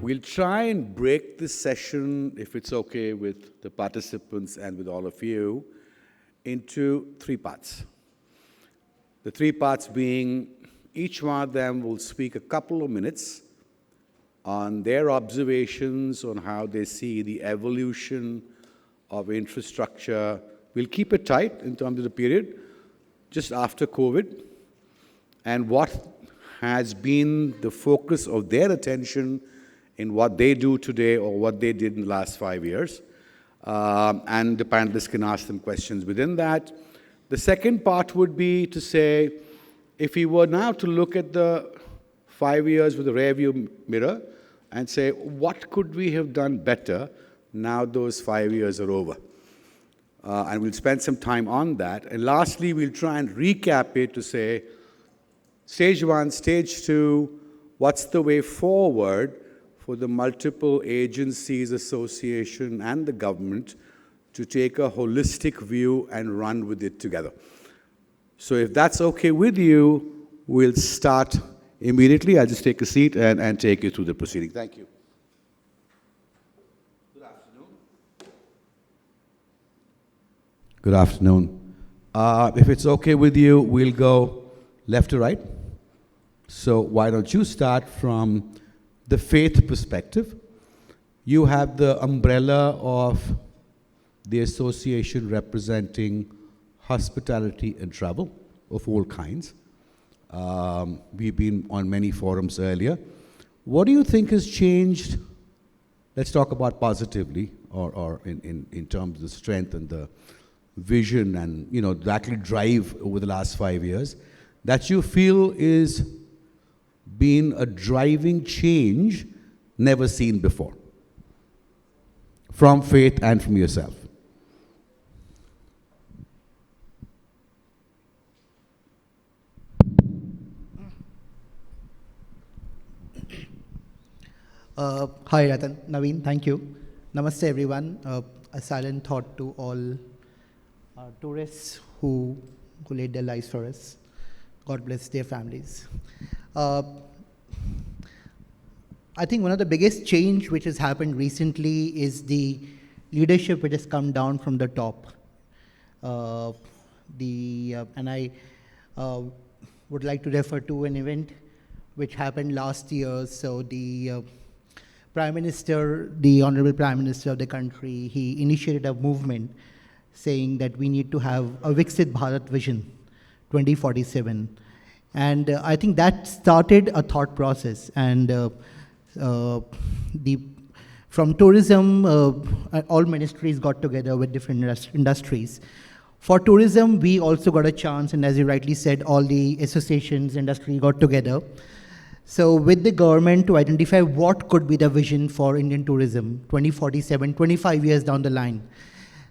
We'll try and break this session, if it's okay with the participants and with all of you, into three parts. The three parts being, each one of them will speak a couple of minutes on their observations on how they see the evolution of infrastructure. We'll keep it tight in terms of the period, just after COVID, and what has been the focus of their attention in what they do today or what they did in the last 5 years. And the panelists can ask them questions within that. The second part would be to say, if we were now to look at the 5 years with a rearview mirror and say, what could we have done better now those 5 years are over? And we'll spend some time on that. And lastly, we'll try and recap it to say, stage one, stage two, what's the way forward for the multiple agencies, association, and the government to take a holistic view and run with it together. So if that's okay with you, we'll start immediately. I'll just take a seat and take you through the proceeding. Thank you. Good afternoon. Good afternoon. If it's okay with you, we'll go left to right. So why don't you start from the faith perspective? You have the umbrella of the association representing hospitality and travel of all kinds. We've been on many forums earlier. What do you think has changed? Let's talk about positively, or in terms of the strength and the vision and the actual drive over the last 5 years that you feel is been a driving change never seen before from faith and from yourself. Hi, Rattan. Naveen, thank you. Namaste, everyone. A silent thought to all tourists who laid their lives for us. God bless their families. I think one of the biggest change which has happened recently is the leadership which has come down from the top. And I would like to refer to an event which happened last year. So the Prime Minister, the Honorable Prime Minister of the country, he initiated a movement saying that we need to have a Viksit Bharat vision, 2047. And I think that started a thought process. And from tourism, all ministries got together with different industries. For tourism, we also got a chance, and as you rightly said, all the associations, industry got together. So with the government to identify what could be the vision for Indian tourism, 2047, 25 years down the line.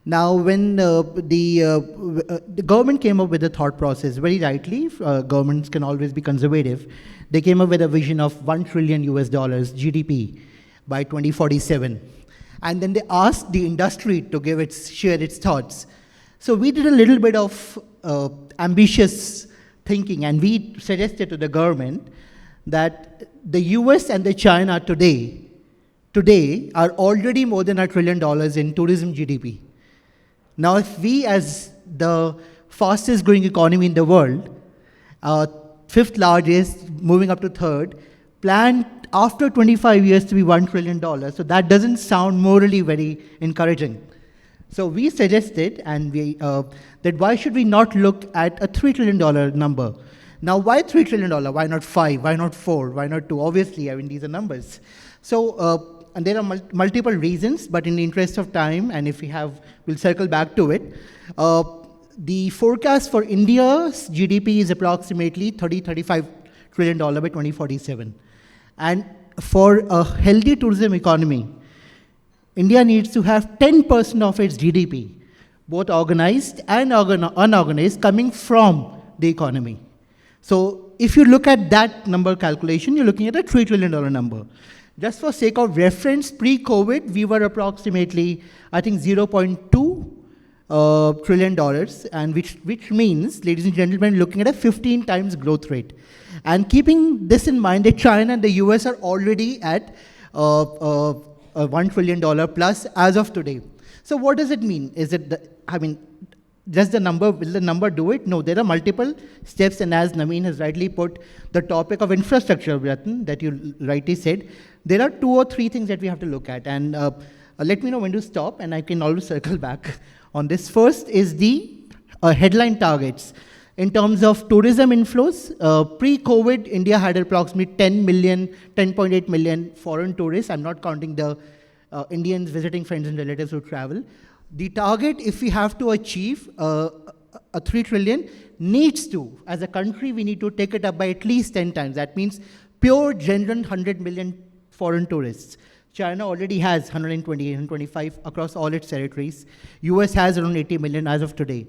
Now, when the government came up with a thought process, very rightly, governments can always be conservative. They came up with a vision of $1 trillion GDP by 2047. And then they asked the industry to share its thoughts. So we did a little bit of ambitious thinking, and we suggested to the government that the US and the China today are already more than $1 trillion in tourism GDP. Now, if we, as the fastest growing economy in the world, fifth largest, moving up to third, plan after 25 years to be $1 trillion, so that doesn't sound morally very encouraging. So we suggested, and that why should we not look at a $3 trillion number? Now, why $3 trillion? Why not 5? Why not 4? Why not 2? Obviously, I mean, these are numbers. So, and there are multiple reasons, but in the interest of time, and if we have, we'll circle back to it. The forecast for India's GDP is approximately $35 trillion by 2047. And for a healthy tourism economy, India needs to have 10% of its GDP, both organized and unorganized, coming from the economy. So if you look at that number calculation, you're looking at a $3 trillion number. Just for sake of reference, pre-COVID, we were approximately, I think, $0.2 trillion, and which means, ladies and gentlemen, looking at a 15 times growth rate. And keeping this in mind, that China and the US are already at $1 trillion plus as of today. So what does it mean? Is it, does the number, will the number do it? No, there are multiple steps, and as Naveen has rightly put, the topic of infrastructure, Rattan, that you rightly said, there are 2 or 3 things that we have to look at, and let me know when to stop, and I can always circle back on this. First is the headline targets. In terms of tourism inflows, pre-COVID, India had approximately 10.8 million foreign tourists. I'm not counting the Indians visiting friends and relatives who travel. The target, if we have to achieve a 3 trillion, needs to, as a country, we need to take it up by at least 10 times. That means pure, genuine 100 million foreign tourists. China already has 120, 125 across all its territories. US has around 80 million as of today.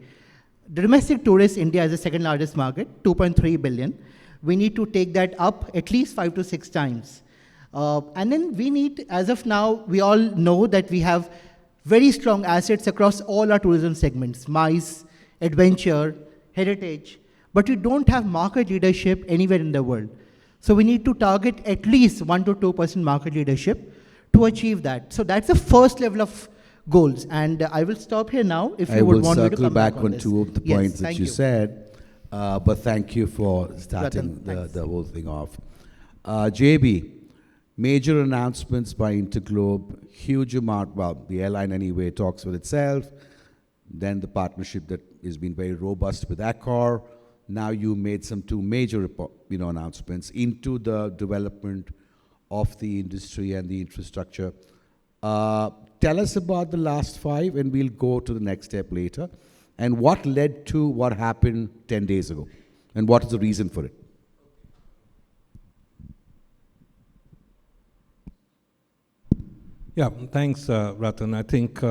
The domestic tourists, India is the second largest market, 2.3 billion. We need to take that up at least 5 to 6 times. And then we need, as of now, we all know that we have very strong assets across all our tourism segments, MICE, adventure, heritage, but we don't have market leadership anywhere in the world. So we need to target at least 1 to 2% market leadership to achieve that. So that's the first level of goals. And I will stop here now if you would want me to come back on this. I will circle back on 2 of the points that you said, but thank you for starting the whole thing off. JB, major announcements by InterGlobe, huge amount, well, the airline anyway talks for itself, then the partnership that has been very robust with Accor. Now you made some 2 major announcements into the development of the industry and the infrastructure. Tell us about the last 5, and we'll go to the next step later. And what led to what happened 10 days ago? And what is the reason for it? Yeah, thanks, Rattan. I think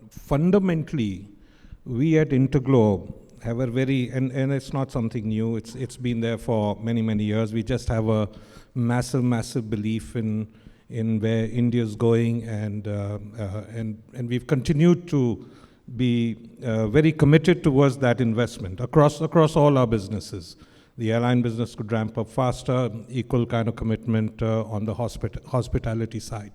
fundamentally, we at InterGlobe have a very, and it's not something new, it's been there for many, many years. We just have a massive, massive belief in where India is going, and we've continued to be very committed towards that investment across all our businesses. The airline business could ramp up faster, equal kind of commitment on the hospitality side.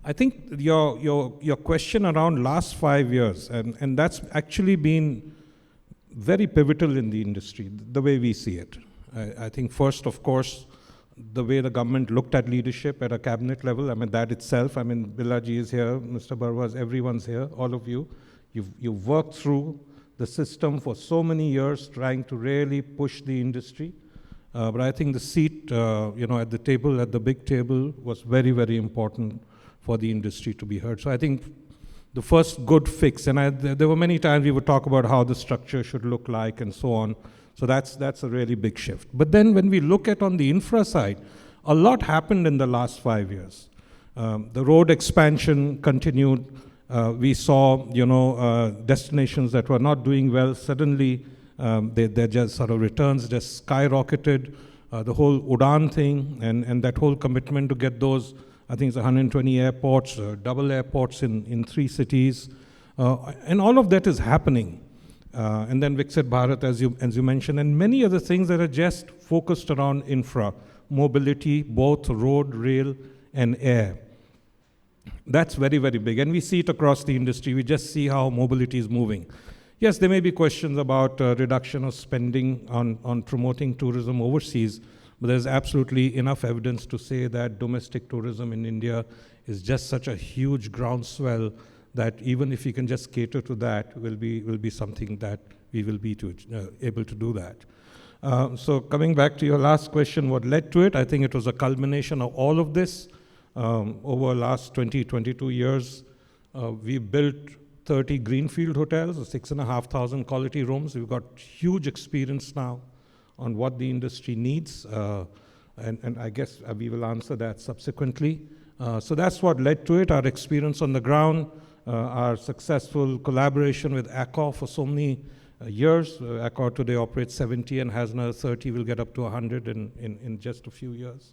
I think your question around last 5 years, and that's actually been very pivotal in the industry, the way we see it. I think first, of course, the way the government looked at leadership at a cabinet level, that itself, Billa ji is here, Mr. Barwas, everyone's here, all of you. You've worked through the system for so many years trying to really push the industry. But I think the seat, at the table, at the big table, was very, very important for the industry to be heard. So I think the first good fix, and there were many times we would talk about how the structure should look like and so on. So that's a really big shift. But then when we look at on the infra side, a lot happened in the last 5 years. The road expansion continued. We saw, destinations that were not doing well, suddenly their just sort of returns just skyrocketed. The whole Udan thing and that whole commitment to get those, I think it's 120 airports, double airports in 3 cities. And all of that is happening. And then Viksit Bharat, as you mentioned, and many other things that are just focused around infra, mobility, both road, rail, and air. That's very, very big. And we see it across the industry. We just see how mobility is moving. Yes, there may be questions about reduction of spending on promoting tourism overseas, but there's absolutely enough evidence to say that domestic tourism in India is just such a huge groundswell that even if we can just cater to that, will be something that we will be able to do that. So coming back to your last question, what led to it? I think it was a culmination of all of this. Over the last 22 years, we built 30 greenfield hotels, 6,500 quality rooms. We've got huge experience now on what the industry needs, and I guess we will answer that subsequently. So that's what led to it, our experience on the ground, our successful collaboration with Accor for so many years. Accor today operates 70 and has another 30, will get up to 100 in just a few years.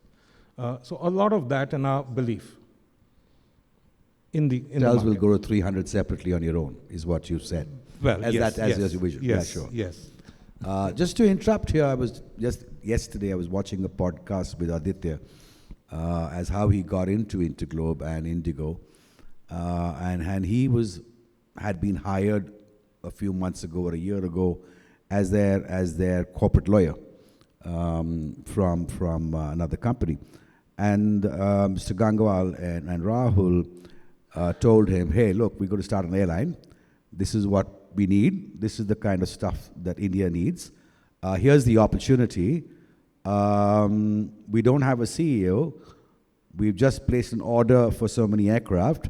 So a lot of that in our belief in the Hotels will go to 300 separately on your own, is what you said. Well, as yes, your vision. yes, yeah, sure. Yes. Just to interrupt here, yesterday I was watching a podcast with Aditya as how he got into InterGlobe and Indigo. And he had been hired a few months ago or a year ago as their corporate lawyer from another company. And Mr. Gangwal and Rahul told him, hey, look, we're going to start an airline. This is what we need. This is the kind of stuff that India needs. Here's the opportunity. We don't have a CEO. We've just placed an order for so many aircraft.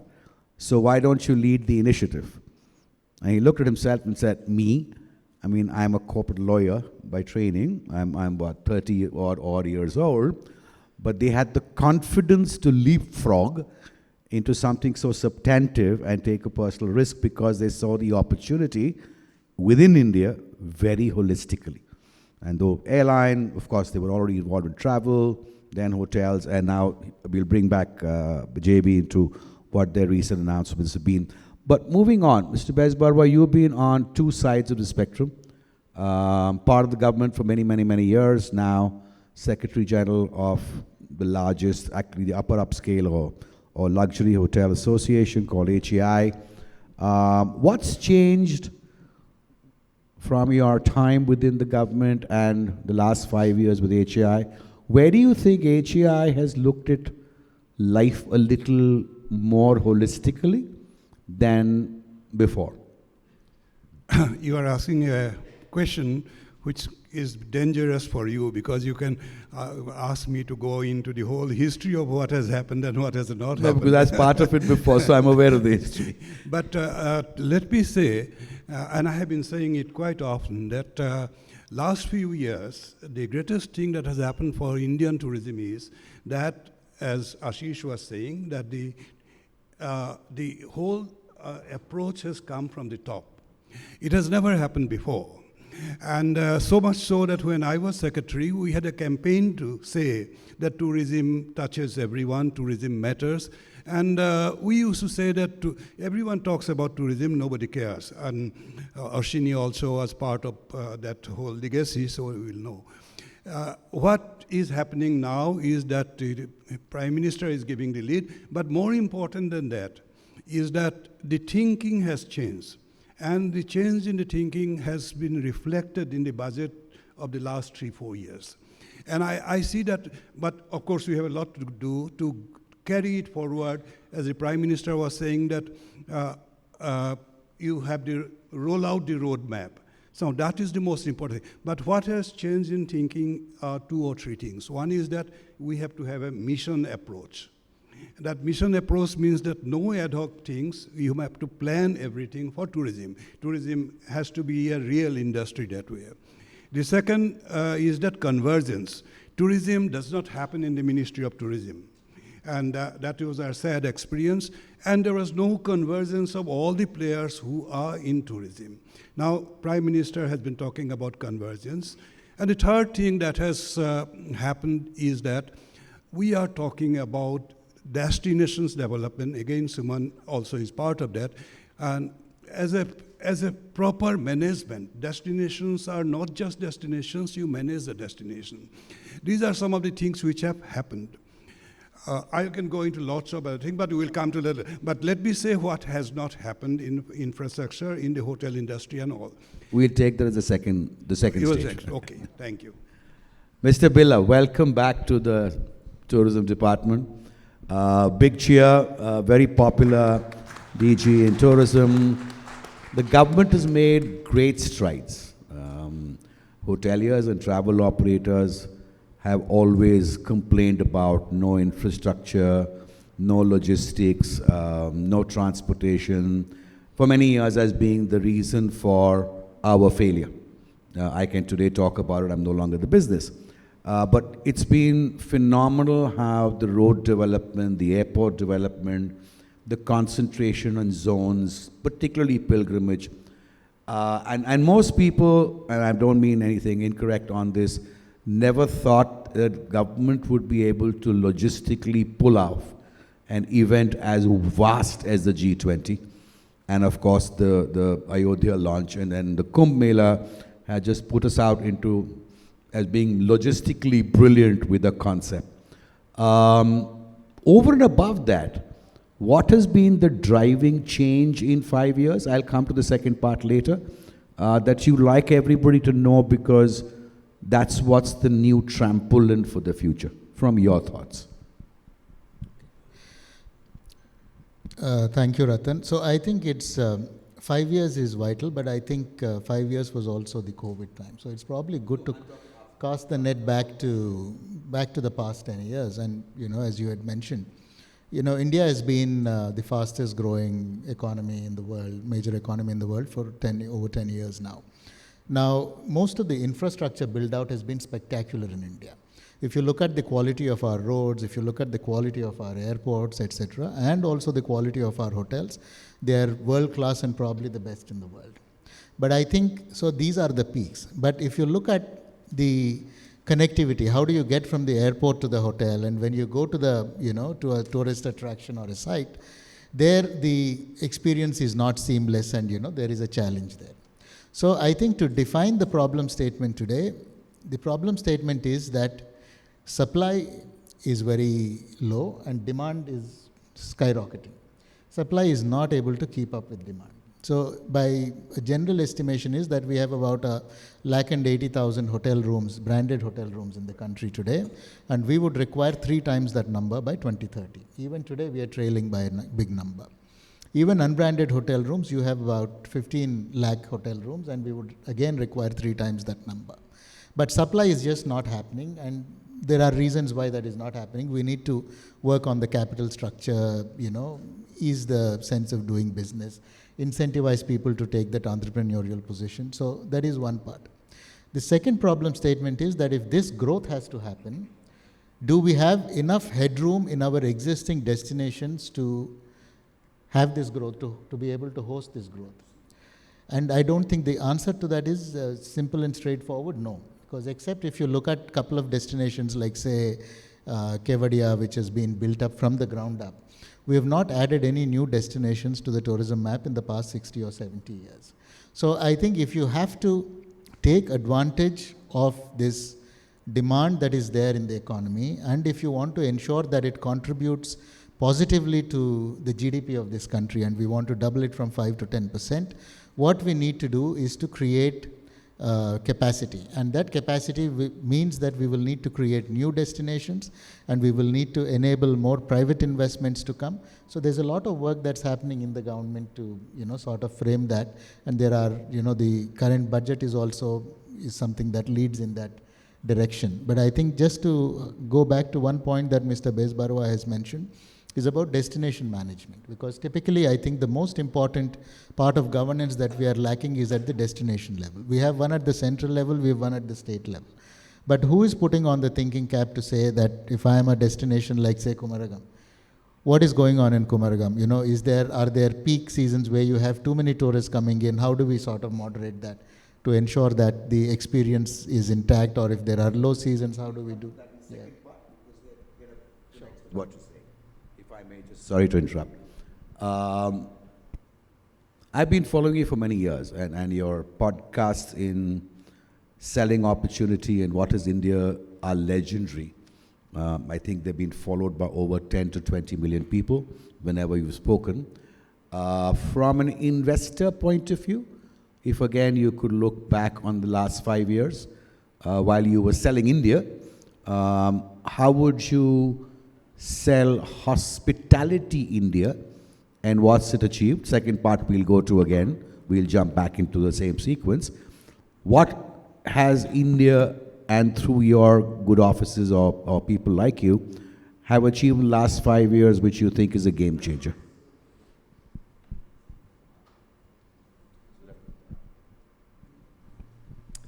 So why don't you lead the initiative? And he looked at himself and said, me? I mean, I'm a corporate lawyer by training. I'm about 30 odd years old. But they had the confidence to leapfrog into something so substantive and take a personal risk because they saw the opportunity within India very holistically. And though airline, of course, they were already involved in travel, then hotels, and now we'll bring back JB into what their recent announcements have been. But moving on, Mr. Bezbaruah, you've been on two sides of the spectrum. Part of the government for many, many, many years, now Secretary General of the largest, actually the upper upscale or luxury hotel association called HAI. What's changed from your time within the government and the last 5 years with HAI? Where do you think HAI has looked at life a little more holistically than before? You are asking a question which is dangerous for you because you can ask me to go into the whole history of what has happened and what has not happened. Because that's part of it before, so I'm aware of the history. But let me say, and I have been saying it quite often, that last few years, the greatest thing that has happened for Indian tourism is that, as Ashish was saying, that the whole approach has come from the top. It has never happened before. And so much so that when I was secretary, we had a campaign to say that tourism touches everyone, tourism matters. And we used to say that everyone talks about tourism, nobody cares. And Ashwani also was part of that whole legacy, so we will know. What is happening now is that the Prime Minister is giving the lead, but more important than that is that the thinking has changed. And the change in the thinking has been reflected in the budget of the last 3-4 years. And I see that, but of course we have a lot to do to carry it forward. As the Prime Minister was saying that you have to roll out the roadmap. So that is the most important thing. But what has changed in thinking are 2 or 3 things. One is that we have to have a mission approach. That mission approach means that no ad hoc things, you have to plan everything for tourism. Tourism has to be a real industry that way. The second is that convergence. Tourism does not happen in the Ministry of Tourism. And that was our sad experience. And there was no convergence of all the players who are in tourism. Now, Prime Minister has been talking about convergence. And the third thing that has happened is that we are talking about destinations development. Again, Suman also is part of that. And as a proper management, destinations are not just destinations, you manage the destination. These are some of the things which have happened. I can go into lots of other things, but we will come to that. But let me say what has not happened in infrastructure, in the hotel industry and all. We'll take that as the second stage. Okay, thank you. Mr. Billa, welcome back to the tourism department. Big cheer, very popular DG in tourism. The government has made great strides. Hoteliers and travel operators have always complained about no infrastructure, no logistics, no transportation, for many years as being the reason for our failure. I can today talk about it, I'm no longer in the business. But it's been phenomenal how the road development, the airport development, the concentration on zones, particularly pilgrimage. And most people, and I don't mean anything incorrect on this, never thought that government would be able to logistically pull off an event as vast as the G20. And of course, the Ayodhya launch and then the Kumbh Mela had just put us out into as being logistically brilliant with the concept. Over and above that, what has been the driving change in 5 years? I'll come to the second part later. That you like everybody to know, because that's what's the new trampoline for the future, from your thoughts. Thank you, Rattan. So I think it's 5 years is vital, but I think 5 years was also the COVID time. So it's probably good to cast the net back to the past 10 years. And as you had mentioned, India has been the fastest growing economy in the world, major economy in the world for over 10 years now. Now, most of the infrastructure build out has been spectacular in India. If you look at the quality of our roads, if you look at the quality of our airports, etc., and also the quality of our hotels, they are world class and probably the best in the world. But I think, so these are the peaks. But if you look at the connectivity, how do you get from the airport to the hotel? And when you go to to a tourist attraction or a site, there the experience is not seamless, and there is a challenge there. So I think to define the problem statement today, the problem statement is that supply is very low and demand is skyrocketing. Supply is not able to keep up with demand. So by a general estimation is that we have about 180,000 hotel rooms, branded hotel rooms in the country today, and we would require 3 times that number by 2030. Even today we are trailing by a big number. Even unbranded hotel rooms, you have about 15 lakh hotel rooms, and we would again require 3 times that number. But supply is just not happening, and there are reasons why that is not happening. We need to work on the capital structure, ease the sense of doing business, incentivize people to take that entrepreneurial position. So that is one part. The second problem statement is that if this growth has to happen, do we have enough headroom in our existing destinations to have this growth, to be able to host this growth? And I don't think the answer to that is simple and straightforward, no. Because except if you look at a couple of destinations like, say, Kevadia, which has been built up from the ground up, we have not added any new destinations to the tourism map in the past 60 or 70 years. So I think if you have to take advantage of this demand that is there in the economy, and if you want to ensure that it contributes positively to the GDP of this country, and we want to double it from 5 to 10%, what we need to do is to create capacity, and that capacity means that we will need to create new destinations, and we will need to enable more private investments to come. So there's a lot of work that's happening in the government to sort of frame that, and there are the current budget is something that leads in that direction. But I think just to go back to one point that Mr. Bezbaruah has mentioned is about destination management, because typically I think the most important part of governance that we are lacking is at the destination level. We have one at the central level, we have one at the state level. But who is putting on the thinking cap to say that if I am a destination like, say, Kumaragam, what is going on in Kumaragam? Are there peak seasons where you have too many tourists coming in? How do we sort of moderate that to ensure that the experience is intact? Or if there are low seasons, how do we do? Yeah. What? Sorry to interrupt. I've been following you for many years, and your podcasts in selling opportunity and what is India are legendary. I think they've been followed by over 10 to 20 million people whenever you've spoken. From an investor point of view, if again you could look back on the last 5 years while you were selling India, how would you sell hospitality India, and what's it achieved? Second part we'll go to again. We'll jump back into the same sequence. What has India, and through your good offices or people like you, have achieved in the last 5 years which you think is a game changer?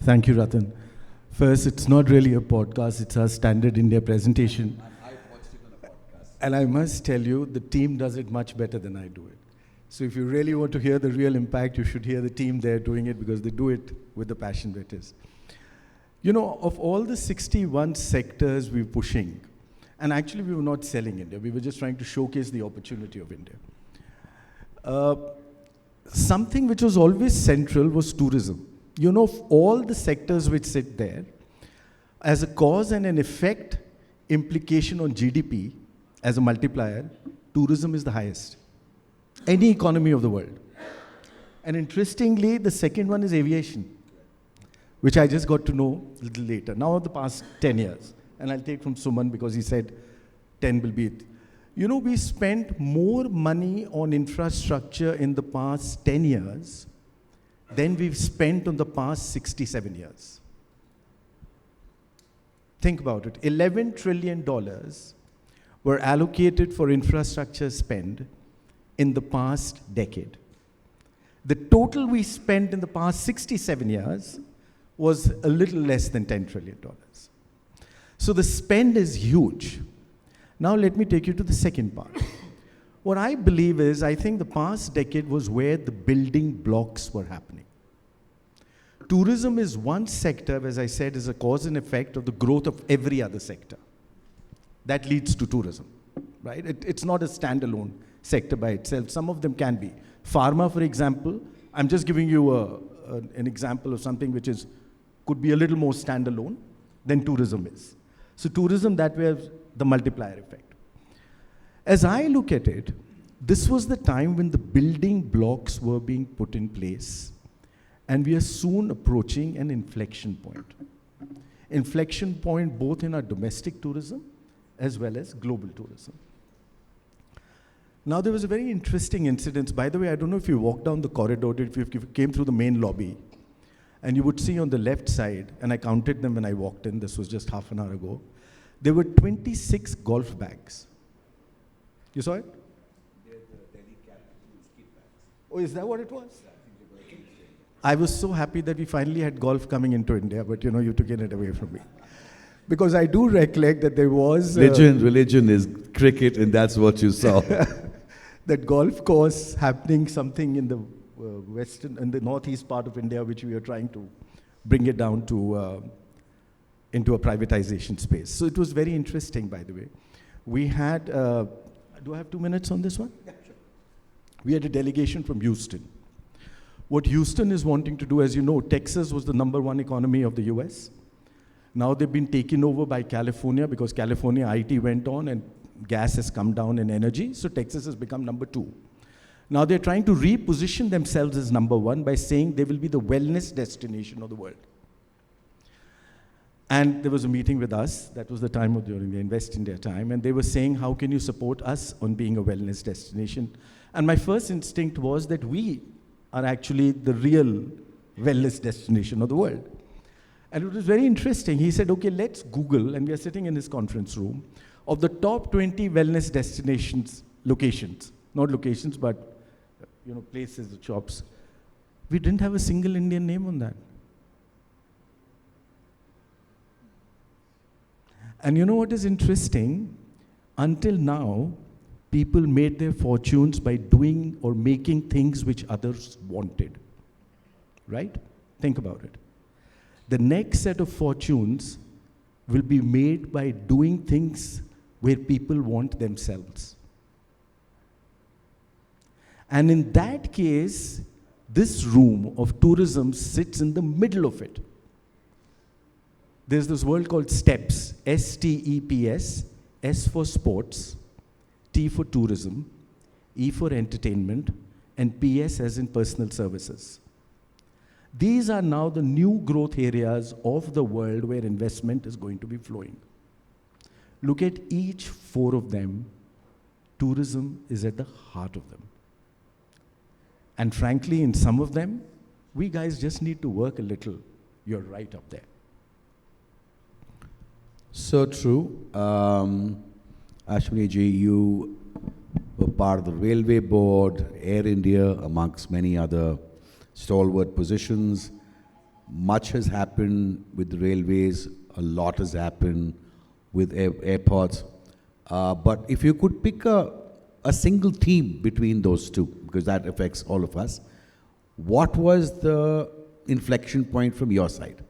Thank you, Rattan. First, it's not really a podcast, it's our standard India presentation. And I must tell you, the team does it much better than I do it. So if you really want to hear the real impact, you should hear the team there doing it, because they do it with the passion that is. Of all the 61 sectors we're pushing, and actually we were not selling India, we were just trying to showcase the opportunity of India. Something which was always central was tourism. Of all the sectors which sit there, as a cause and an effect, implication on GDP as a multiplier, tourism is the highest. Any economy of the world. And interestingly, the second one is aviation, which I just got to know a little later. Now, the past 10 years. And I'll take from Suman because he said 10 will be it. You know, we spent more money on infrastructure in the past 10 years than we've spent on the past 67 years. Think about it. $11 trillion were allocated for infrastructure spend in the past decade. The total we spent in the past 67 years was a little less than $10 trillion. So the spend is huge. Now let me take you to the second part. What I believe is, I think the past decade was where the building blocks were happening. Tourism is one sector, as I said, is a cause and effect of the growth of every other sector. That leads to tourism, right? It's not a standalone sector by itself. Some of them can be. Pharma, for example, I'm just giving you an example of something which could be a little more standalone than tourism is. So tourism, that way, has the multiplier effect. As I look at it, this was the time when the building blocks were being put in place, and we are soon approaching an inflection point. Inflection point both in our domestic tourism as well as global tourism. Now, there was a very interesting incident. By the way, I don't know if you walked down the corridor, if you came through the main lobby, and you would see on the left side, and I counted them when I walked in, this was just half an hour ago, there were 26 golf bags. You saw it? Oh, is that what it was? I was so happy that we finally had golf coming into India, but you know, you took it away from me. Because I do recollect that there was... Religion is cricket, and that's what you saw. That golf course happening something in the in the northeast part of India, which we are trying to bring it down to into a privatization space. So it was very interesting, by the way. We had, do I have 2 minutes on this one? Yeah, sure. We had a delegation from Houston. What Houston is wanting to do, as you know, Texas was the #1 economy of the US. Now they've been taken over by California because California IT went on and gas has come down in energy, so Texas has become #2. Now they're trying to reposition themselves as #1 by saying they will be the wellness destination of the world. And there was a meeting with us, that was the time during the Invest India time, and they were saying, how can you support us on being a wellness destination? And my first instinct was that we are actually the real wellness destination of the world. And it was very interesting. He said, okay, let's Google, and we are sitting in his conference room, of the top 20 wellness destinations, locations, not locations, but you know, places, shops. We didn't have a single Indian name on that. And you know what is interesting? Until now, people made their fortunes by doing or making things which others wanted. Right? Think about it. The next set of fortunes will be made by doing things where people want themselves. And in that case, this room of tourism sits in the middle of it. There's this world called STEPS, S-T-E-P-S, S for sports, T for tourism, E for entertainment, and P-S as in personal services. These are now the new growth areas of the world where investment is going to be flowing. Look at each 4 of them. Tourism is at the heart of them. And frankly, in some of them, we guys just need to work a little. You're right up there. So true. Ashwani ji, you were part of the Railway Board, Air India, amongst many other stalwart positions. Much has happened with the railways. A lot has happened with airports. But if you could pick a single theme between those two, because that affects all of us, what was the inflection point from your side?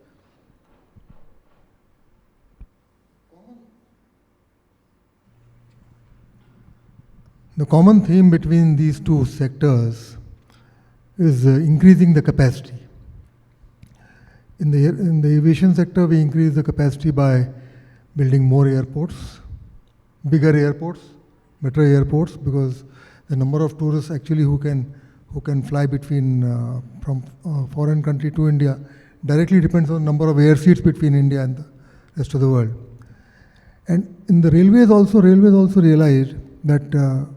The common theme between these two sectors is increasing the capacity. In the aviation sector, we increase the capacity by building more airports, bigger airports, metro airports, because the number of tourists actually who can fly between from foreign country to India directly depends on the number of air seats between India and the rest of the world. And in the railways also realized that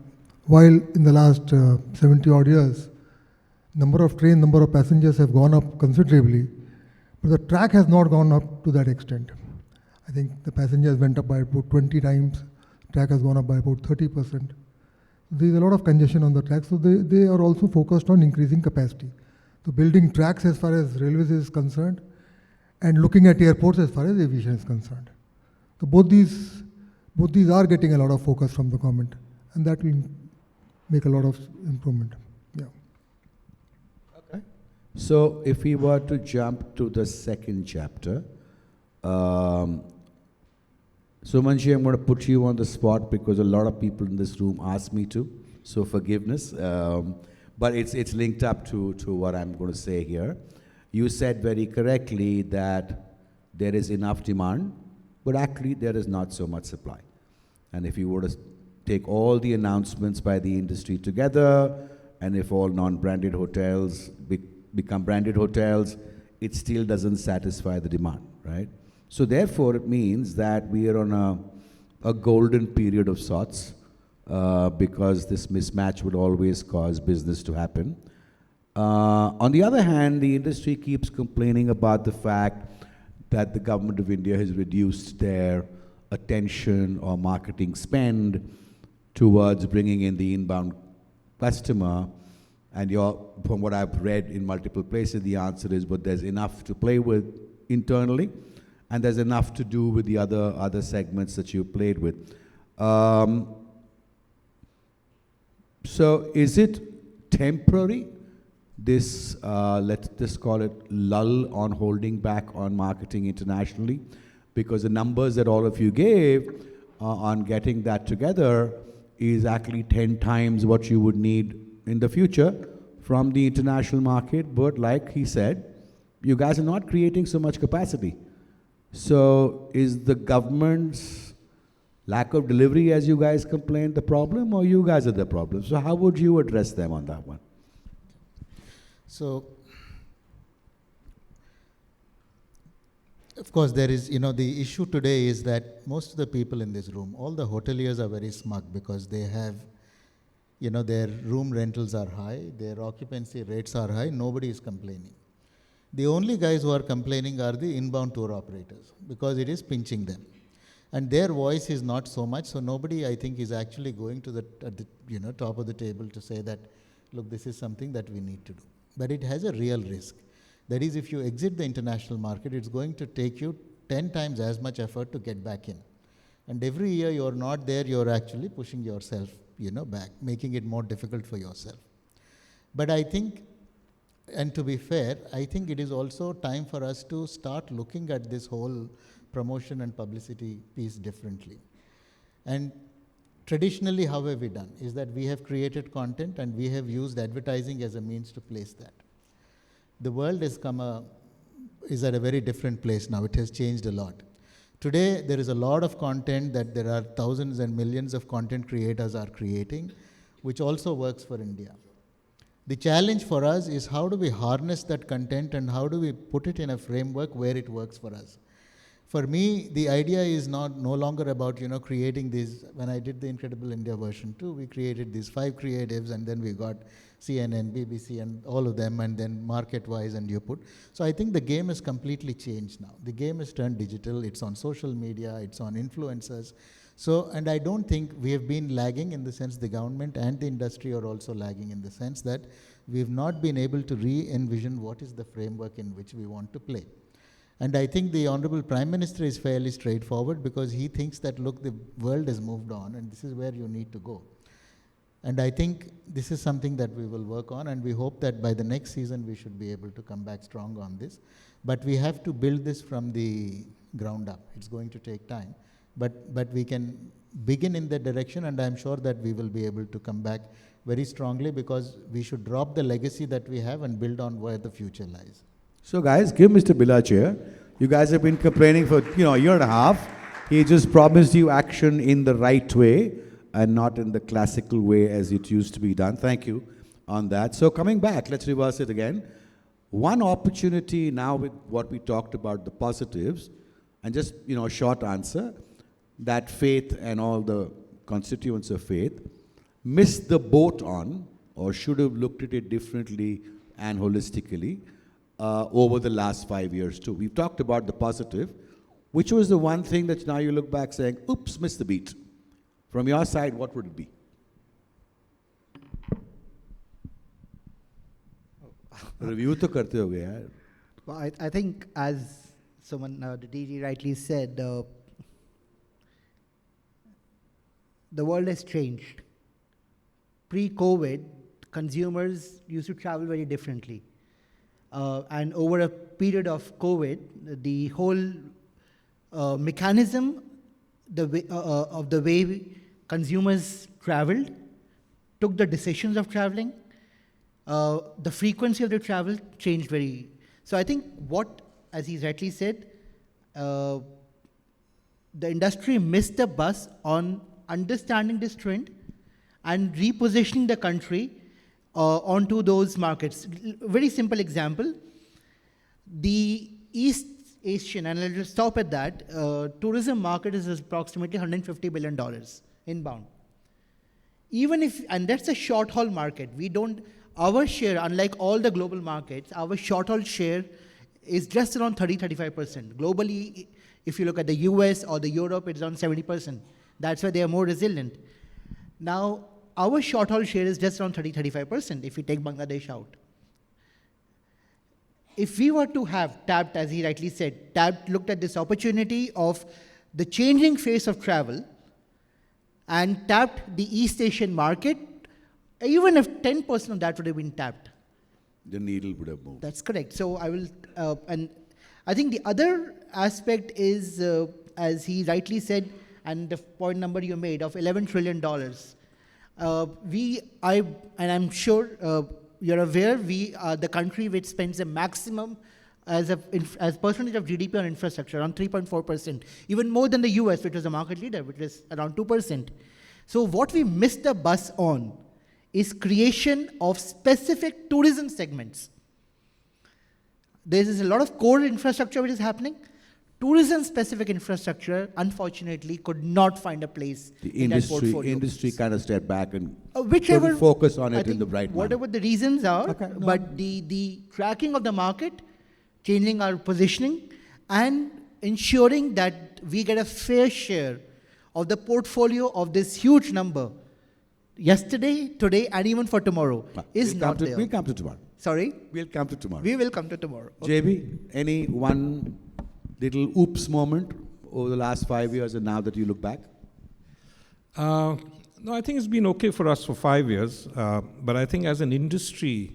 while in the last 70 odd years, number of passengers have gone up considerably, but the track has not gone up to that extent. I think the passengers went up by about 20 times, track has gone up by about 30%. There is a lot of congestion on the track, so they are also focused on increasing capacity. So building tracks as far as railways is concerned, and looking at airports as far as aviation is concerned. So both these are getting a lot of focus from the government, and that will make a lot of improvement. Yeah. Okay. So if we were to jump to the second chapter, Sumanji, I'm going to put you on the spot because a lot of people in this room asked me to, so forgiveness. But it's linked up to what I'm going to say here. You said very correctly that there is enough demand, but actually there is not so much supply. And if you were to take all the announcements by the industry together, and if all non-branded hotels become branded hotels, it still doesn't satisfy the demand, right? So therefore, it means that we are on a golden period of sorts, because this mismatch would always cause business to happen. On the other hand, the industry keeps complaining about the fact that the government of India has reduced their attention or marketing spend towards bringing in the inbound customer. And from what I've read in multiple places, the answer is, but there's enough to play with internally, and there's enough to do with the other segments that you played with. So is it temporary, this, let's just call it lull on holding back on marketing internationally? Because the numbers that all of you gave on getting that together is actually 10 times what you would need in the future from the international market. But like he said, you guys are not creating so much capacity. So is the government's lack of delivery, as you guys complained, the problem, or you guys are the problem? So how would you address them on that one? So, of course, there is, the issue today is that most of the people in this room, all the hoteliers are very smug because they have, their room rentals are high, their occupancy rates are high, nobody is complaining. The only guys who are complaining are the inbound tour operators because it is pinching them. And their voice is not so much, so nobody, I think, is actually going to the top of the table to say that, look, this is something that we need to do. But it has a real risk. That is, if you exit the international market, it's going to take you 10 times as much effort to get back in. And every year you're not there, you're actually pushing yourself, back, making it more difficult for yourself. But I think, and to be fair, I think it is also time for us to start looking at this whole promotion and publicity piece differently. And traditionally, how have we done? Is that we have created content and we have used advertising as a means to place that. The world is at a very different place now. It has changed a lot. Today, there is a lot of content that there are thousands and millions of content creators are creating, which also works for India. The challenge for us is how do we harness that content and how do we put it in a framework where it works for us. For me, the idea is no longer about, creating these. When I did the Incredible India version 2, we created these 5 creatives and then we got CNN, BBC and all of them, and then market-wise and you put. So I think the game has completely changed now. The game has turned digital. It's on social media. It's on influencers. So, and I don't think we have been lagging in the sense the government and the industry are also lagging in the sense that we've not been able to re-envision what is the framework in which we want to play. And I think the Honorable Prime Minister is fairly straightforward because he thinks that, look, the world has moved on and this is where you need to go. And I think this is something that we will work on, and we hope that by the next season we should be able to come back strong on this. But we have to build this from the ground up. It's going to take time. But we can begin in that direction, and I'm sure that we will be able to come back very strongly because we should drop the legacy that we have and build on where the future lies. So guys, give Mr. Billa a chair. You guys have been complaining for a year and a half. He just promised you action in the right way and not in the classical way as it used to be done. Thank you on that. So coming back, let's reverse it again. One opportunity now with what we talked about, the positives, and just, a short answer, that faith and all the constituents of faith missed the boat on, or should have looked at it differently and holistically over the last 5 years too. We've talked about the positive, which was the one thing that now you look back saying, oops, missed the beat. From your side, what would it be? Review to karte ho gaya yaar. Well, I think as Suman, the DG rightly said, the world has changed. Pre-COVID, consumers used to travel very differently. And over a period of COVID, the whole mechanism of the way consumers traveled, took the decisions of traveling, the frequency of the travel changed very. So I think what, as he rightly said, the industry missed the bus on understanding this trend and repositioning the country onto those markets. Very simple example, the East Asian, and I'll just stop at that, tourism market is approximately $150 billion inbound. Even if, and that's a short haul market, our share, unlike all the global markets, our short haul share is just around 30-35%. Globally, if you look at the US or the Europe, it's around 70%. That's why they are more resilient. Now, our short haul share is just around 30-35% if we take Bangladesh out. If we were to have tapped, as he rightly said, looked at this opportunity of the changing face of travel and tapped the East Asian market, even if 10% of that would have been tapped, the needle would have moved. That's correct. So I will, and I think the other aspect is, as he rightly said, and the point number you made of $11 trillion. And I'm sure you're aware, we are the country which spends the maximum as percentage of GDP on infrastructure, around 3.4%, even more than the US, which was a market leader, which is around 2%. So what we missed the bus on is creation of specific tourism segments. There is a lot of core infrastructure which is happening. Tourism-specific infrastructure, unfortunately, could not find a place in that portfolio. Industry kind of stepped back and couldn't focus on it in the right manner. Whatever the reasons are, but the tracking of the market, changing our positioning, and ensuring that we get a fair share of the portfolio of this huge number, yesterday, today, and even for tomorrow, is not there. We'll come to tomorrow. Sorry? We'll come to tomorrow. We will come to tomorrow. Okay. JB, any one little oops moment over the last 5 years and now that you look back? No, I think it's been okay for us for 5 years. But I think as an industry,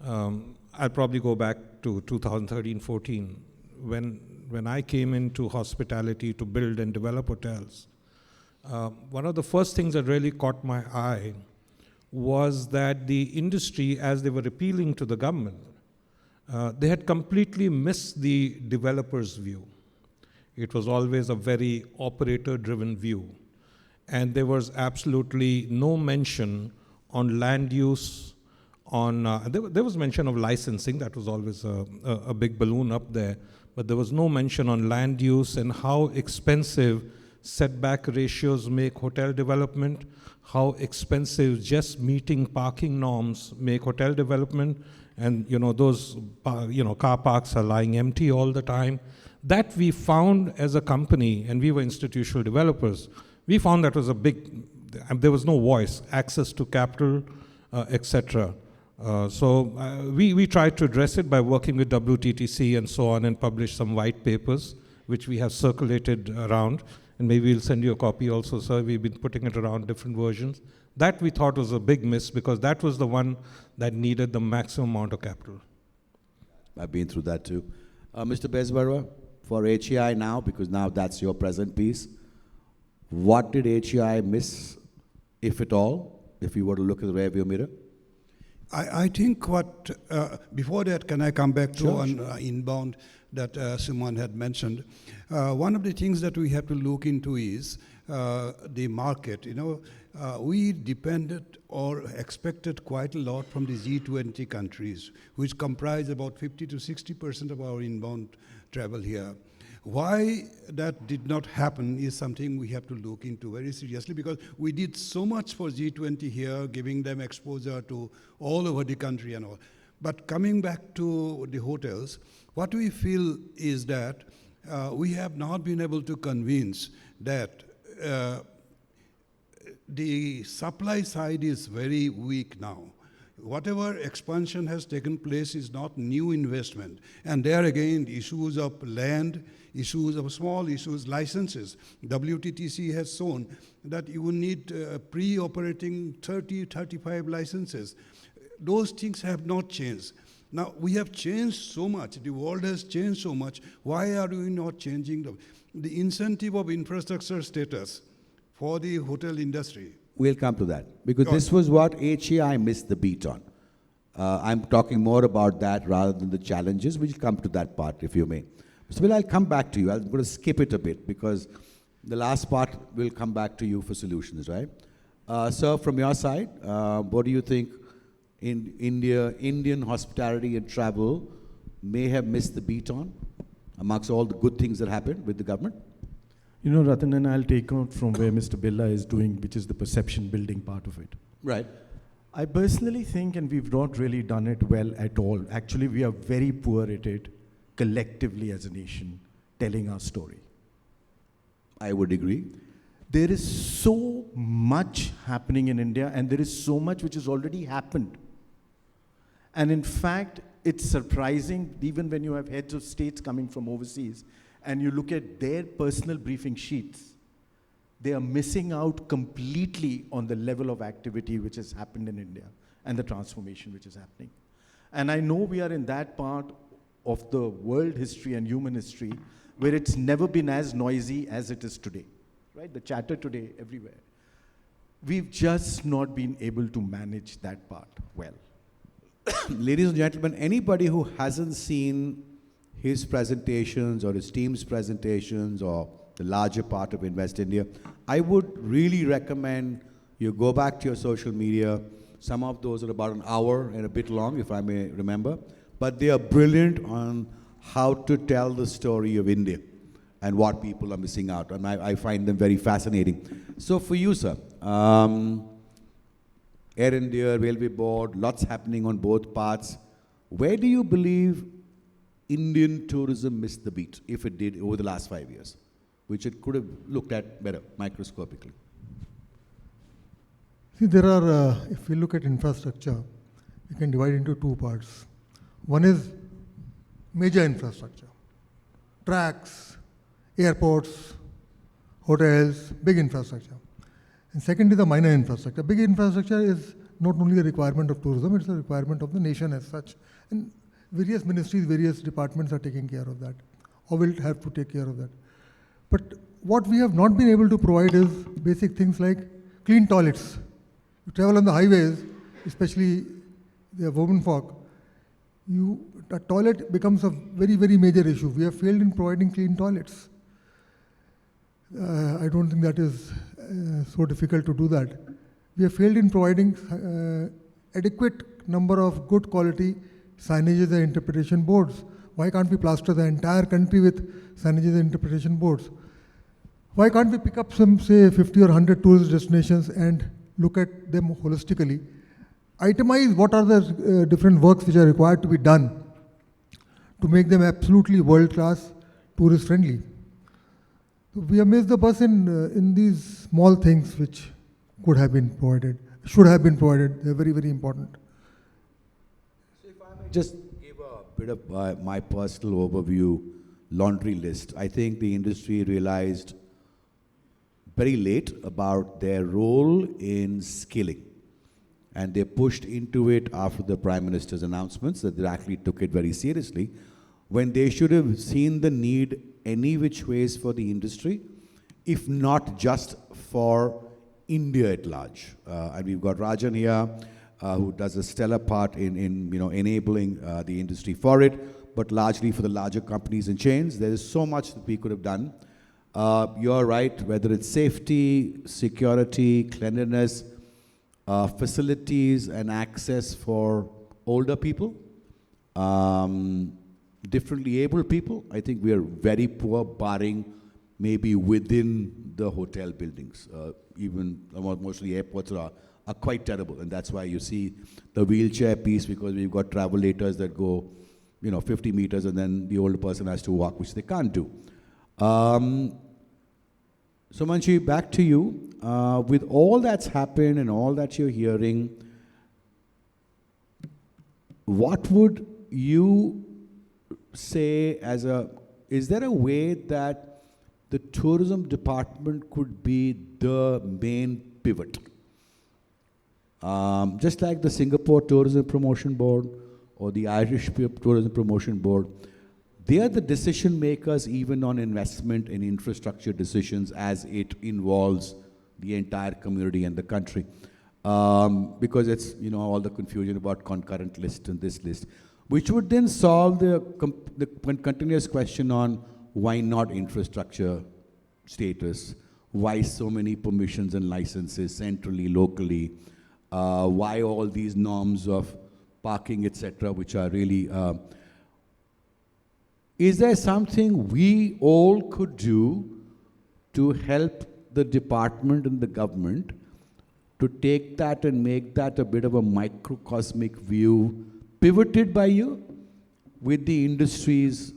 I'll probably go back to 2013-14 when I came into hospitality to build and develop hotels. One of the first things that really caught my eye was that the industry, as they were appealing to the government, they had completely missed the developer's view. It was always a very operator-driven view. And there was absolutely no mention on land use, there was mention of licensing, that was always a big balloon up there, but there was no mention on land use and how expensive setback ratios make hotel development, how expensive just meeting parking norms make hotel development, and those car parks are lying empty all the time. That we found as a company, and we were institutional developers, we found that was a big, there was no voice, access to capital, etc. We tried to address it by working with WTTC and so on and publish some white papers, which we have circulated around. And maybe we'll send you a copy also, sir. We've been putting it around different versions. That we thought was a big miss because that was the one that needed the maximum amount of capital. I've been through that too. Mr. Bezbaruah, for HEI now, because now that's your present piece, what did HEI miss, if at all, if you were to look at the rearview mirror? I think what, before that, can I come back to one inbound that Suman had mentioned? One of the things that we have to look into is the market. We depended or expected quite a lot from the G20 countries, which comprise about 50 to 60% of our inbound travel here. Why that did not happen is something we have to look into very seriously, because we did so much for G20 here, giving them exposure to all over the country and all. But coming back to the hotels, what we feel is that we have not been able to convince that the supply side is very weak now. Whatever expansion has taken place is not new investment. And there again, issues of land, issues of small issues, licenses. WTTC has shown that you will need pre-operating 30, 35 licenses. Those things have not changed. Now, we have changed so much. The world has changed so much. Why are we not changing them? The incentive of infrastructure status for the hotel industry. We'll come to that, because this was what HAI missed the beat on. I'm talking more about that rather than the challenges. We'll come to that part, if you may. So, Billa, I'll come back to you. I'm going to skip it a bit, because the last part will come back to you for solutions, right? Sir, from your side, what do you think in Indian hospitality and travel may have missed the beat on amongst all the good things that happened with the government? Rattan, and I'll take out from where Mr. Billa is doing, which is the perception building part of it. Right. I personally think, and we've not really done it well at all. Actually, we are very poor at it, collectively as a nation, telling our story. I would agree. There is so much happening in India, and there is so much which has already happened. And in fact, it's surprising, even when you have heads of states coming from overseas, and you look at their personal briefing sheets, they are missing out completely on the level of activity which has happened in India and the transformation which is happening. And I know we are in that part of the world history and human history where it's never been as noisy as it is today, right? The chatter today everywhere. We've just not been able to manage that part well. Ladies and gentlemen, anybody who hasn't seen his presentations or his team's presentations or the larger part of Invest India, I would really recommend you go back to your social media. Some of those are about an hour and a bit long, if I may remember, but they are brilliant on how to tell the story of India and what people are missing out, and I find them very fascinating. So for you, sir, Air India, Railway Board, lots happening on both parts. Where do you believe Indian tourism missed the beat, if it did, over the last 5 years, which it could have looked at better, microscopically? See, there are, if we look at infrastructure, we can divide into two parts. One is major infrastructure, tracks, airports, hotels, big infrastructure. And second is the minor infrastructure. Big infrastructure is not only a requirement of tourism, it's a requirement of the nation as such. And various ministries, various departments are taking care of that, or will have to take care of that. But what we have not been able to provide is basic things like clean toilets. You travel on the highways, especially the women folk, the toilet becomes a very, very major issue. We have failed in providing clean toilets. I don't think that is so difficult to do that. We have failed in providing adequate number of good quality signages and interpretation boards. Why can't we plaster the entire country with signages and interpretation boards? Why can't we pick up some, say, 50 or 100 tourist destinations and look at them holistically? Itemize what are the different works which are required to be done to make them absolutely world-class, tourist-friendly. So we have missed the bus in these small things which could have been provided, should have been provided. They're very, very important. So if I may just give a bit of my personal overview, laundry list. I think the industry realized very late about their role in skilling. And they pushed into it after the Prime Minister's announcements that they actually took it very seriously, when they should have seen the need any which ways for the industry, if not just for India at large. And we've got Rajan here. who does a stellar part in enabling the industry for it, but largely for the larger companies and chains. There is so much that we could have done. You're right, whether it's safety, security, cleanliness, facilities and access for older people, differently abled people. I think we are very poor, barring maybe within the hotel buildings. Even mostly airports are quite terrible, and that's why you see the wheelchair piece, because we've got travelators that go 50 meters and then the older person has to walk, which they can't do. So Manchi, back to you. With all that's happened and all that you're hearing, what would you say is there a way that the tourism department could be the main pivot? Just like the Singapore Tourism Promotion Board or the Irish Tourism Promotion Board, they are the decision makers even on investment in infrastructure decisions as it involves the entire community and the country. Because it's, all the confusion about concurrent list and this list, which would then solve the continuous question on why not infrastructure status, why so many permissions and licenses centrally, locally, why all these norms of parking, etc., which are really... is there something we all could do to help the department and the government to take that and make that a bit of a microcosmic view, pivoted by you, with the industry's,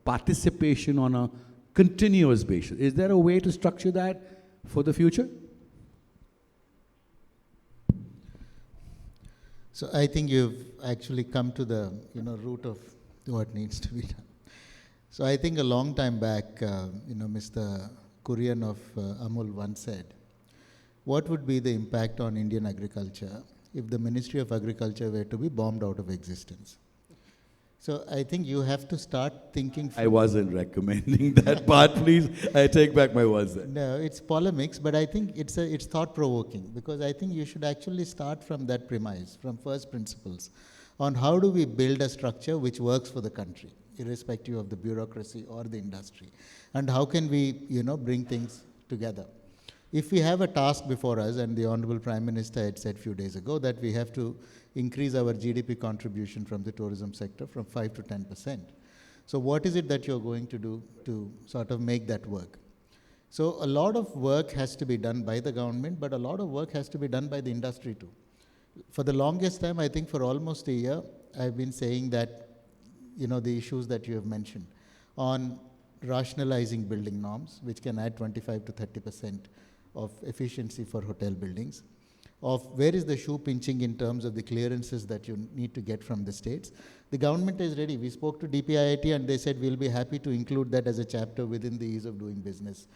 participation on a continuous basis? Is there a way to structure that for the future? So I think you've actually come to the root of what needs to be done. So I think a long time back, Mr. Kurian of Amul once said, what would be the impact on Indian agriculture if the Ministry of Agriculture were to be bombed out of existence? So I think you have to start thinking... I wasn't recommending that part, please. I take back my words there. No, it's polemics, but I think it's thought-provoking, because I think you should actually start from that premise, from first principles, on how do we build a structure which works for the country, irrespective of the bureaucracy or the industry, and how can we, bring things together. If we have a task before us, and the Honorable Prime Minister had said a few days ago that we have to increase our GDP contribution from the tourism sector from 5 to 10%. So what is it that you're going to do to sort of make that work? So a lot of work has to be done by the government, but a lot of work has to be done by the industry too. For the longest time, I think for almost a year, I've been saying that, the issues that you have mentioned on rationalizing building norms, which can add 25 to 30% of efficiency for hotel buildings, of where is the shoe pinching in terms of the clearances that you need to get from the states. The government is ready. We spoke to DPIIT and they said we'll be happy to include that as a chapter within the ease of doing business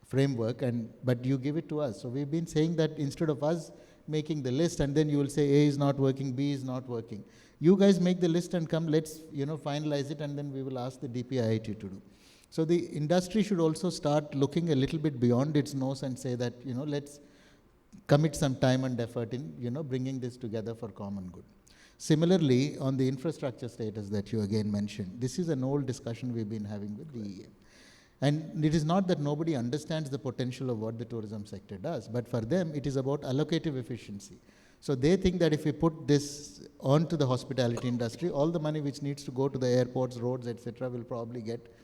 framework, but you give it to us. So we've been saying that instead of us making the list and then you will say A is not working, B is not working, you guys make the list and come, let's finalize it, and then we will ask the DPIIT to do. So the industry should also start looking a little bit beyond its nose and say that, let's commit some time and effort in, bringing this together for common good. Similarly, on the infrastructure status that you again mentioned, this is an old discussion we've been having with the EA. And it is not that nobody understands the potential of what the tourism sector does, but for them, it is about allocative efficiency. So they think that if we put this onto the hospitality industry, all the money which needs to go to the airports, roads, etc., will probably get,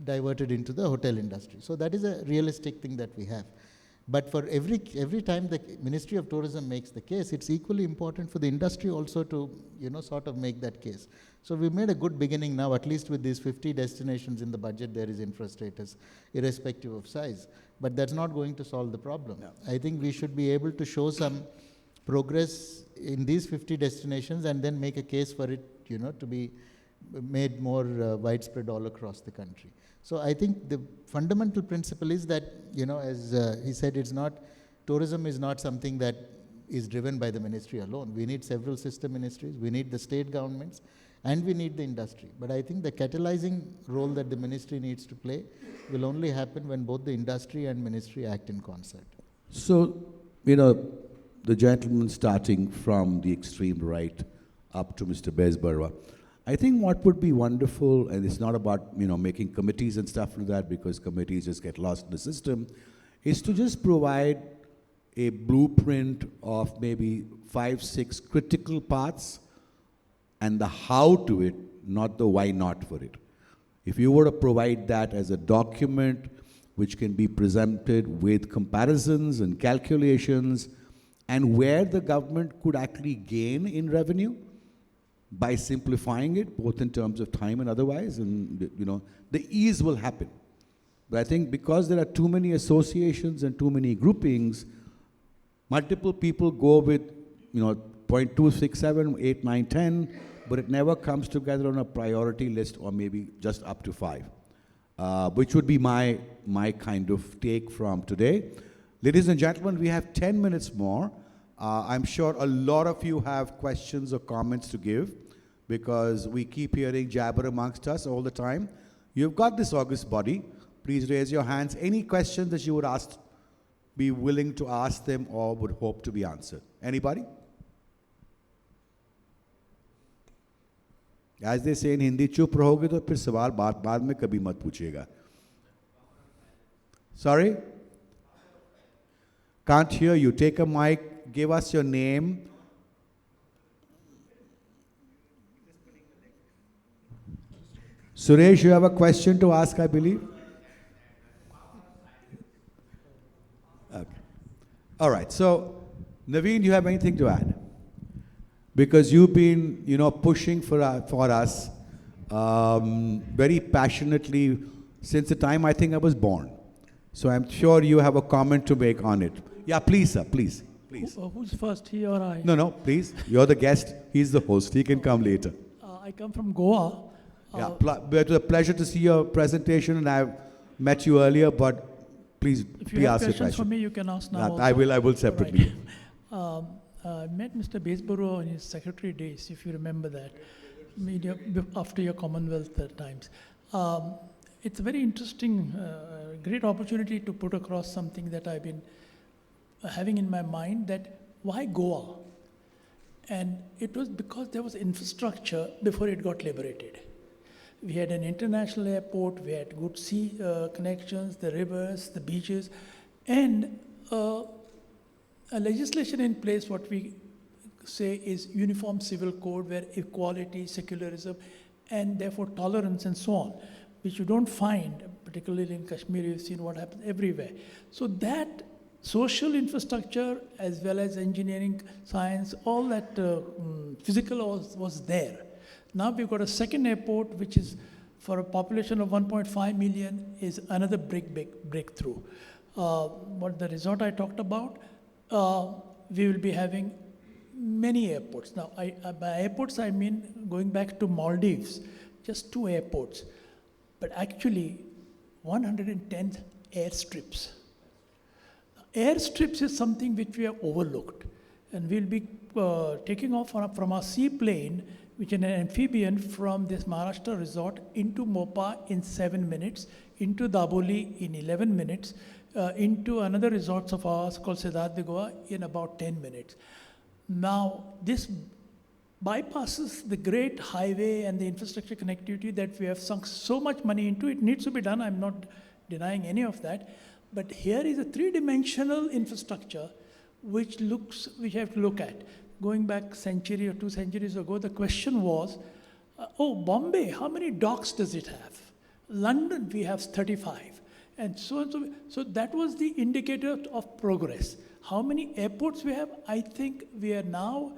diverted into the hotel industry. So that is a realistic thing that we have. But for every time the Ministry of Tourism makes the case, it's equally important for the industry also to, sort of make that case. So we made a good beginning now, at least with these 50 destinations in the budget, there is infra status, irrespective of size. But that's not going to solve the problem. No. I think we should be able to show some progress in these 50 destinations and then make a case for it, to be made more widespread all across the country. So I think the fundamental principle is that, as he said, tourism is not something that is driven by the ministry alone. We need several sister ministries, we need the state governments, and we need the industry. But I think the catalyzing role that the ministry needs to play will only happen when both the industry and ministry act in concert. So, the gentleman starting from the extreme right up to Mr. Bezbaruah. I think what would be wonderful, and it's not about making committees and stuff like that, because committees just get lost in the system, is to just provide a blueprint of maybe 5, 6 critical parts and the how to it, not the why not for it. If you were to provide that as a document which can be presented with comparisons and calculations, and where the government could actually gain in revenue by simplifying it, both in terms of time and otherwise, and the ease will happen. But I think because there are too many associations and too many groupings, multiple people go with 0.2, 6, 7, 8, 9, 10, but it never comes together on a priority list, or maybe just up to 5, which would be my kind of take from today. Ladies and gentlemen, we have 10 minutes more. I'm sure a lot of you have questions or comments to give, because we keep hearing jabber amongst us all the time. You've got this august body. Please raise your hands. Any questions that you would be willing to ask them or would hope to be answered? Anybody? As they say in Hindi, चुप रहोगे तो फिर सवाल बाद में कभी मत पूछिएगा. Sorry? Can't hear you. Take a mic. Give us your name. Suresh, you have a question to ask, I believe? Okay. All right. So, Naveen, do you have anything to add? Because you've been, pushing for us very passionately since the time I think I was born. So I'm sure you have a comment to make on it. Yeah, please, sir, please. Who's first, he or I? No, please. You're the guest. He's the host. He can come later. I come from Goa. Yeah, it was a pleasure to see your presentation, and I've met you earlier, but please If you have ask your questions for question. me, you can ask now. I will separately. Right. I met Mr. Bezbaruah in his secretary days, if you remember that, after your Commonwealth times. It's a very interesting, great opportunity to put across something that I've been having in my mind, that why Goa? And it was because there was infrastructure before it got liberated. We had an international airport, we had good sea connections, the rivers, the beaches, and a legislation in place, what we say is uniform civil code, where equality, secularism, and therefore tolerance and so on, which you don't find, particularly in Kashmir. You've seen what happens everywhere. So that social infrastructure, as well as engineering, science, all that physical was there. Now we've got a second airport, which is for a population of 1.5 million, is another breakthrough. What the resort I talked about, we will be having many airports. Now, by airports, I mean going back to Maldives, just 2 airports, but actually 110 airstrips. Airstrips is something which we have overlooked, and we'll be taking off from our seaplane, which is an amphibian, from this Maharashtra resort into Mopa in 7 minutes, into Daboli in 11 minutes, into another resort of ours called Siddharth de Goa in about 10 minutes. Now, this bypasses the great highway and the infrastructure connectivity that we have sunk so much money into. It needs to be done. I'm not denying any of that. But here is a 3-dimensional infrastructure which we have to look at. Going back century or 2 centuries ago, the question was, Bombay, how many docks does it have? London, we have 35. And so on. So that was the indicator of progress. How many airports we have? I think we are now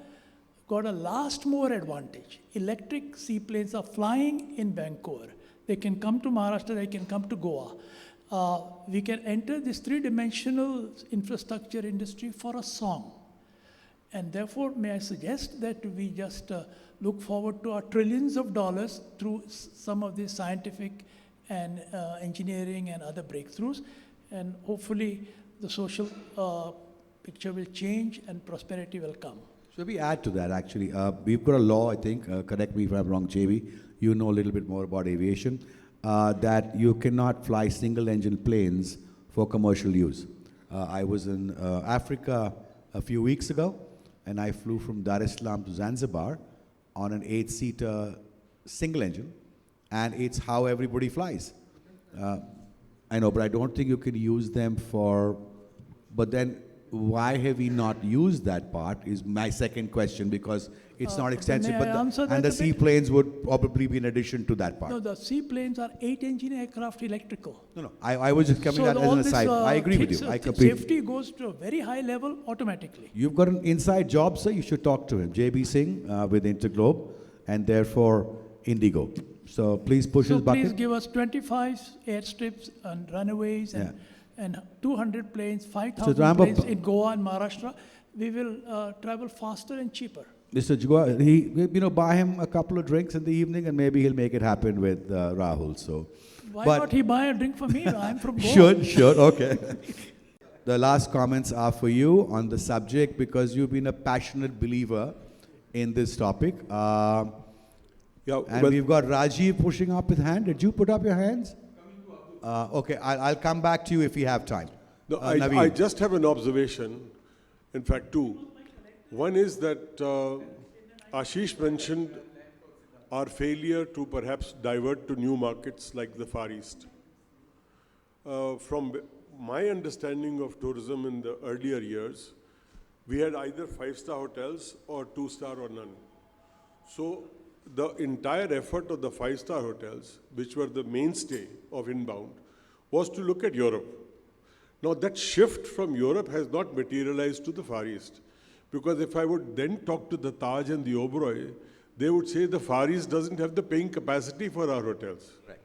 got a last mover advantage. Electric seaplanes are flying in Vancouver. They can come to Maharashtra, they can come to Goa. We can enter this 3-dimensional infrastructure industry for a song. And therefore, may I suggest that we just look forward to our trillions of dollars through some of these scientific and engineering and other breakthroughs. And hopefully, the social picture will change and prosperity will come. Should we add to that, actually? We've got a law, I think, correct me if I'm wrong, JB, you know a little bit more about aviation, that you cannot fly single-engine planes for commercial use. I was in Africa a few weeks ago, and I flew from Dar es Salaam to Zanzibar on an 8-seater single engine, and it's how everybody flies. I know, but I don't think you can use them for, but then why have we not used that part is my second question, because it's not extensive, may I answer that and the a bit? seaplanes would probably be in addition to that part. No, the seaplanes are 8-engine aircraft electrical. No, I was just coming So at as all an this, aside. I agree with things, you. I completely. Safety goes to a very high level automatically. You've got an inside job, sir. You should talk to him. JB Singh with InterGlobe, and therefore Indigo. So please push So his button. please give us 25 airstrips and runways and 200 planes, 5,000 remember, planes in Goa and Maharashtra. We will travel faster and cheaper. Mr. Jagua, buy him a couple of drinks in the evening, and maybe he'll make it happen with Rahul. So, Why not he buy a drink for me? I'm from Goa. Should, okay. The last comments are for you on the subject, because you've been a passionate believer in this topic. And we've got Rajiv pushing up his hand. Did you put up your hands? Okay, I'll come back to you if we have time. No, I just have an observation, in fact two. One is that Ashish mentioned our failure to perhaps divert to new markets like the Far East. From my understanding of tourism in the earlier years, we had either 5-star hotels or 2-star or none. So the entire effort of the 5-star hotels, which were the mainstay of inbound, was to look at Europe. Now that shift from Europe has not materialized to the Far East. Because if I would then talk to the Taj and the Oberoi, they would say the Far East doesn't have the paying capacity for our hotels. Right.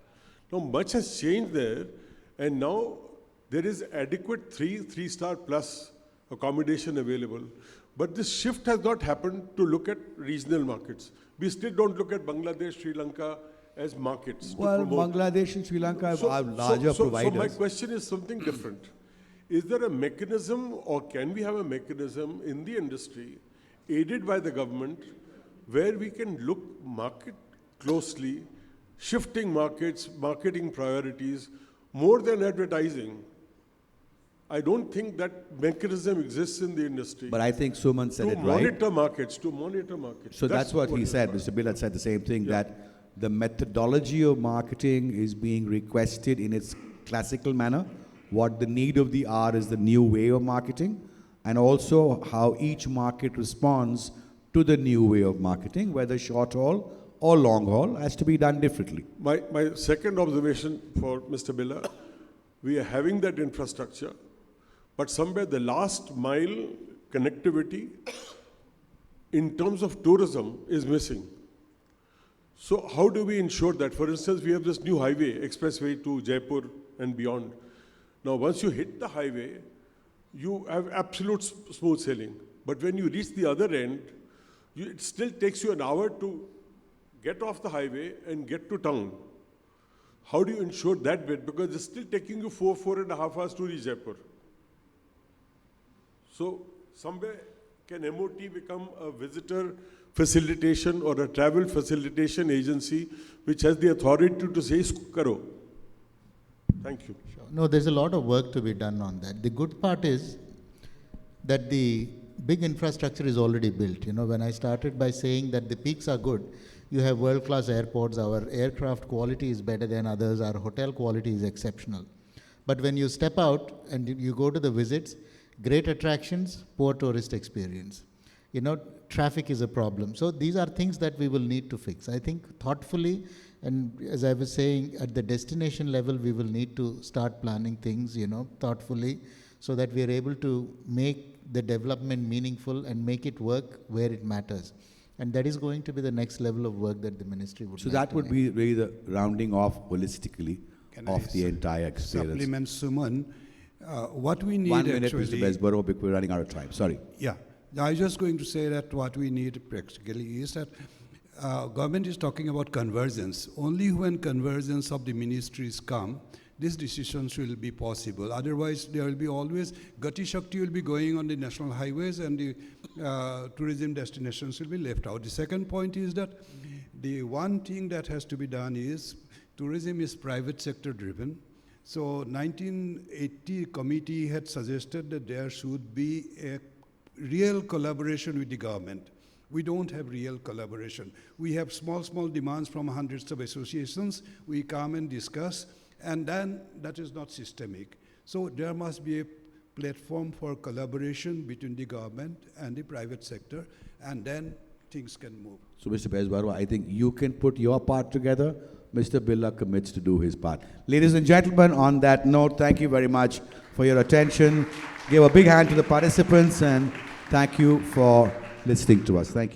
Now much has changed there, and now there is adequate three-star plus accommodation available. But this shift has not happened to look at regional markets. We still don't look at Bangladesh, Sri Lanka as markets. Well, Bangladesh and Sri Lanka are larger providers. So my question is something different. Is there a mechanism, or can we have a mechanism in the industry, aided by the government, where we can look market closely, shifting markets, marketing priorities, more than advertising? I don't think that mechanism exists in the industry. But I think Suman said it right. To monitor markets. So that's what he said. Mr. Billa said the same thing, that the methodology of marketing is being requested in its classical manner. What the need of the hour is the new way of marketing, and also how each market responds to the new way of marketing, whether short haul or long haul, has to be done differently. My second observation for Mr. Billa, we are having that infrastructure, but somewhere the last mile connectivity in terms of tourism is missing. So how do we ensure that? For instance, we have this new highway, expressway to Jaipur and beyond. Now, once you hit the highway, you have absolute smooth sailing. But when you reach the other end, it still takes you an hour to get off the highway and get to town. How do you ensure that bit? Because it's still taking you 4.5 hours to reach Jaipur. So, somewhere, can MOT become a visitor facilitation or a travel facilitation agency which has the authority to say, karo? Thank you. No, there's a lot of work to be done on that. The good part is that the big infrastructure is already built. When I started by saying that the peaks are good, you have world-class airports, our aircraft quality is better than others, our hotel quality is exceptional. But when you step out and you go to the visits, great attractions, poor tourist experience. Traffic is a problem. So these are things that we will need to fix. I think thoughtfully, and as I was saying, at the destination level, we will need to start planning things, thoughtfully, so that we are able to make the development meaningful and make it work where it matters. And that is going to be the next level of work that the ministry would So like that to would make. be really the rounding off holistically of the entire experience. Supplement Suman. What we need 1 minute, actually, Mr. Bezbaruah, because we're running out of time. Sorry. Yeah, I was just going to say that what we need practically is that government is talking about convergence. Only when convergence of the ministries come, these decisions will be possible. Otherwise, there will be always, Gati Shakti will be going on the national highways and the tourism destinations will be left out. The second point is that the one thing that has to be done is, tourism is private sector driven. So 1980 committee had suggested that there should be a real collaboration with the government. We don't have real collaboration. We have small demands from hundreds of associations. We come and discuss, and then that is not systemic. So there must be a platform for collaboration between the government and the private sector, and then things can move. So, Mr. Bezbaruah, I think you can put your part together. Mr. Billa commits to do his part. Ladies and gentlemen, on that note, thank you very much for your attention. Give a big hand to the participants, and thank you for listening to us. Thank you.